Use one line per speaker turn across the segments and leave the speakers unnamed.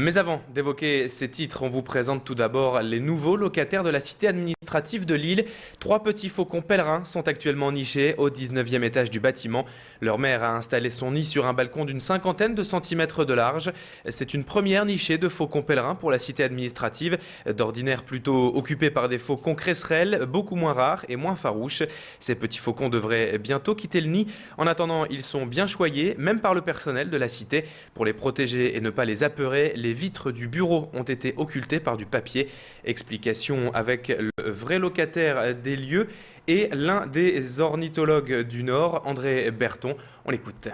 Mais avant d'évoquer ces titres, on vous présente tout d'abord les nouveaux locataires de la cité administrative de Lille. 3 petits faucons pèlerins sont actuellement nichés au 19e étage du bâtiment. Leur mère a installé son nid sur un balcon d'une 50aine de centimètres de large. C'est une première nichée de faucons pèlerins pour la cité administrative, d'ordinaire plutôt occupée par des faucons cresserelles, beaucoup moins rares et moins farouches. Ces petits faucons devraient bientôt quitter le nid. En attendant, ils sont bien choyés, même par le personnel de la cité. Pour les protéger et ne pas les apeurer, les vitres du bureau ont été occultées par du papier. Explication avec le vrai locataire des lieux et l'un des ornithologues du Nord, André Berton. On l'écoute.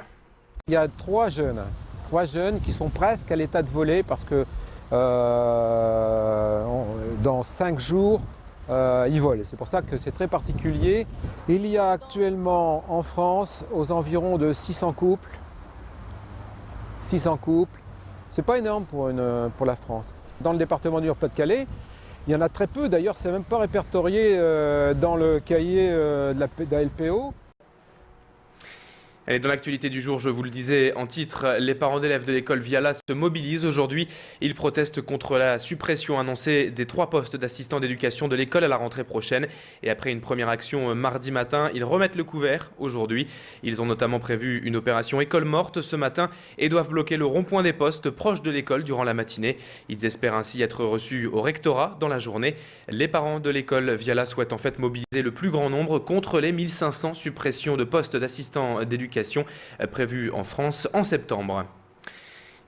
Il y a trois jeunes qui sont presque à l'état de voler parce que dans 5 jours, ils volent. C'est pour ça que c'est très particulier. Il y a actuellement en France aux environs de 600 couples. 600 couples. C'est pas énorme pour la France. Dans le département du Nord-Pas-de-Calais, il y en a très peu. D'ailleurs, c'est même pas répertorié dans le cahier de la LPO.
Et dans l'actualité du jour, je vous le disais en titre, les parents d'élèves de l'école Viala se mobilisent aujourd'hui. Ils protestent contre la suppression annoncée des 3 postes d'assistants d'éducation de l'école à la rentrée prochaine. Et après une première action mardi matin, ils remettent le couvert aujourd'hui. Ils ont notamment prévu une opération école morte ce matin et doivent bloquer le rond-point des postes proches de l'école durant la matinée. Ils espèrent ainsi être reçus au rectorat dans la journée. Les parents de l'école Viala souhaitent en fait mobiliser le plus grand nombre contre les 1500 suppressions de postes d'assistants d'éducation prévue en France en septembre.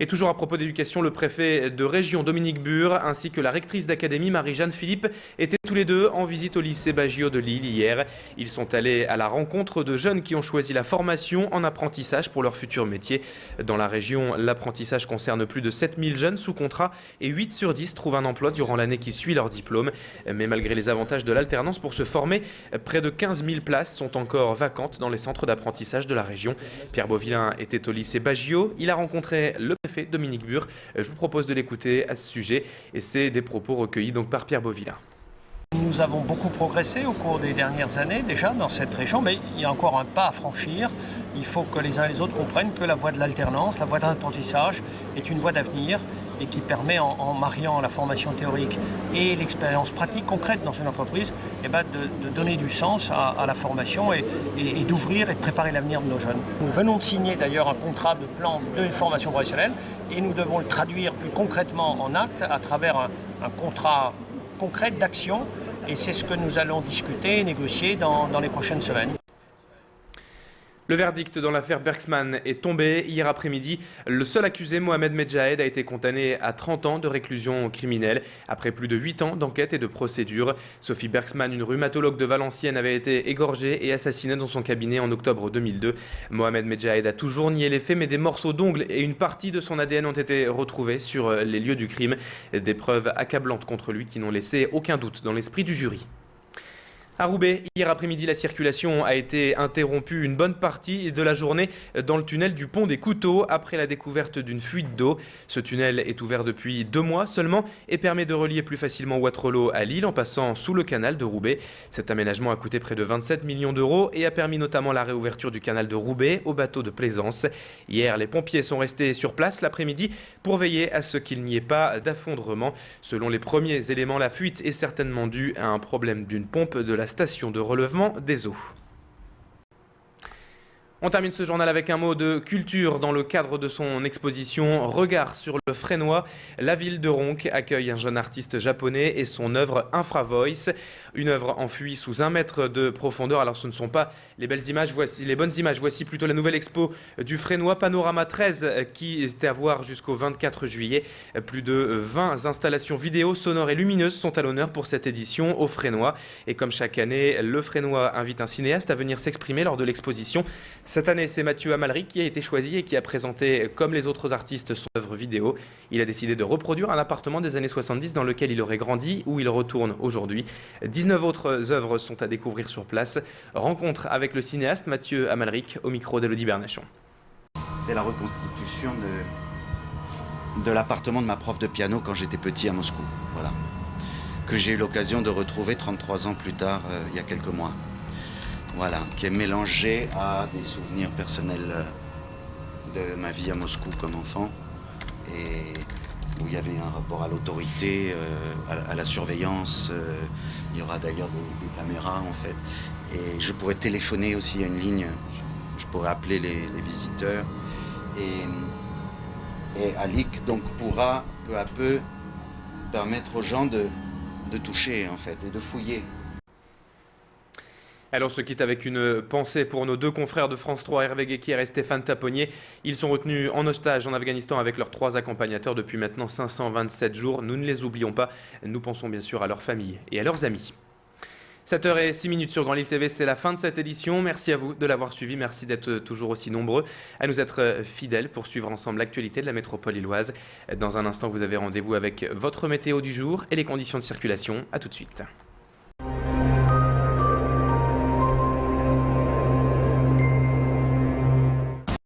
Et toujours à propos d'éducation, le préfet de région Dominique Bure ainsi que la rectrice d'académie Marie-Jeanne Philippe étaient tous les deux en visite au lycée Baggio de Lille hier. Ils sont allés à la rencontre de jeunes qui ont choisi la formation en apprentissage pour leur futur métier. Dans la région, l'apprentissage concerne plus de 7000 jeunes sous contrat et 8 sur 10 trouvent un emploi durant l'année qui suit leur diplôme. Mais malgré les avantages de l'alternance pour se former, près de 15 000 places sont encore vacantes dans les centres d'apprentissage de la région. Pierre Beauvillain était au lycée Baggio. Il a rencontré le préfet Dominique Bure. Je vous propose de l'écouter à ce sujet et c'est des propos recueillis donc par Pierre Beauvillain.
Nous avons beaucoup progressé au cours des dernières années déjà dans cette région, mais il y a encore un pas à franchir. Il faut que les uns et les autres comprennent que la voie de l'alternance, la voie de l'apprentissage est une voie d'avenir et qui permet, en mariant la formation théorique et l'expérience pratique concrète dans une entreprise, de donner du sens à la formation et d'ouvrir et de préparer l'avenir de nos jeunes. Nous venons de signer d'ailleurs un contrat de plan de formation professionnelle et nous devons le traduire plus concrètement en actes à travers un contrat concret d'action et c'est ce que nous allons discuter et négocier dans les prochaines semaines.
Le verdict dans l'affaire Bergsman est tombé hier après-midi. Le seul accusé, Mohamed Medjahed, a été condamné à 30 ans de réclusion criminelle après plus de 8 ans d'enquête et de procédure. Sophie Bergsman, une rhumatologue de Valenciennes, avait été égorgée et assassinée dans son cabinet en octobre 2002. Mohamed Medjahed a toujours nié les faits, mais des morceaux d'ongles et une partie de son ADN ont été retrouvés sur les lieux du crime. Des preuves accablantes contre lui qui n'ont laissé aucun doute dans l'esprit du jury. À Roubaix, hier après-midi, la circulation a été interrompue une bonne partie de la journée dans le tunnel du pont des Couteaux après la découverte d'une fuite d'eau. Ce tunnel est ouvert depuis 2 mois seulement et permet de relier plus facilement Wattrelos à Lille en passant sous le canal de Roubaix. Cet aménagement a coûté près de 27 millions d'euros et a permis notamment la réouverture du canal de Roubaix aux bateaux de plaisance. Hier, les pompiers sont restés sur place l'après-midi pour veiller à ce qu'il n'y ait pas d'affondrement. Selon les premiers éléments, la fuite est certainement due à un problème d'une pompe de la station de relèvement des eaux. On termine ce journal avec un mot de culture dans le cadre de son exposition Regard sur le Fresnois. La ville de Ronques accueille un jeune artiste japonais et son œuvre Infra Voice, une œuvre enfuie sous 1 mètre de profondeur. Alors ce ne sont pas les belles images, voici les bonnes images. Voici plutôt la nouvelle expo du Fresnois Panorama 13 qui est à voir jusqu'au 24 juillet. Plus de 20 installations vidéo, sonores et lumineuses sont à l'honneur pour cette édition au Fresnois. Et comme chaque année, le Fresnois invite un cinéaste à venir s'exprimer lors de l'exposition. Cette année, c'est Mathieu Amalric qui a été choisi et qui a présenté, comme les autres artistes, son œuvre vidéo. Il a décidé de reproduire un appartement des années 70 dans lequel il aurait grandi, où il retourne aujourd'hui. 19 autres œuvres sont à découvrir sur place. Rencontre avec le cinéaste Mathieu Amalric au micro d'Élodie Bernachon.
C'est la reconstitution de l'appartement de ma prof de piano quand j'étais petit à Moscou. Voilà. Que j'ai eu l'occasion de retrouver 33 ans plus tard, il y a quelques mois. Voilà, qui est mélangé à des souvenirs personnels de ma vie à Moscou comme enfant et où il y avait un rapport à l'autorité, à la surveillance. Il y aura d'ailleurs des caméras en fait. Et je pourrais téléphoner aussi à une ligne, je pourrais appeler les visiteurs. Et ALIC donc pourra peu à peu permettre aux gens de toucher en fait et de fouiller.
Alors, on se quitte avec une pensée pour nos deux confrères de France 3, Hervé Guéquière et Stéphane Taponnier. Ils sont retenus en otage en Afghanistan avec leurs 3 accompagnateurs depuis maintenant 527 jours. Nous ne les oublions pas. Nous pensons bien sûr à leurs familles et à leurs amis. 7h06 sur Grand Lille TV, c'est la fin de cette édition. Merci à vous de l'avoir suivi. Merci d'être toujours aussi nombreux à nous être fidèles pour suivre ensemble l'actualité de la métropole lilloise. Dans un instant, vous avez rendez-vous avec votre météo du jour et les conditions de circulation. À tout de suite.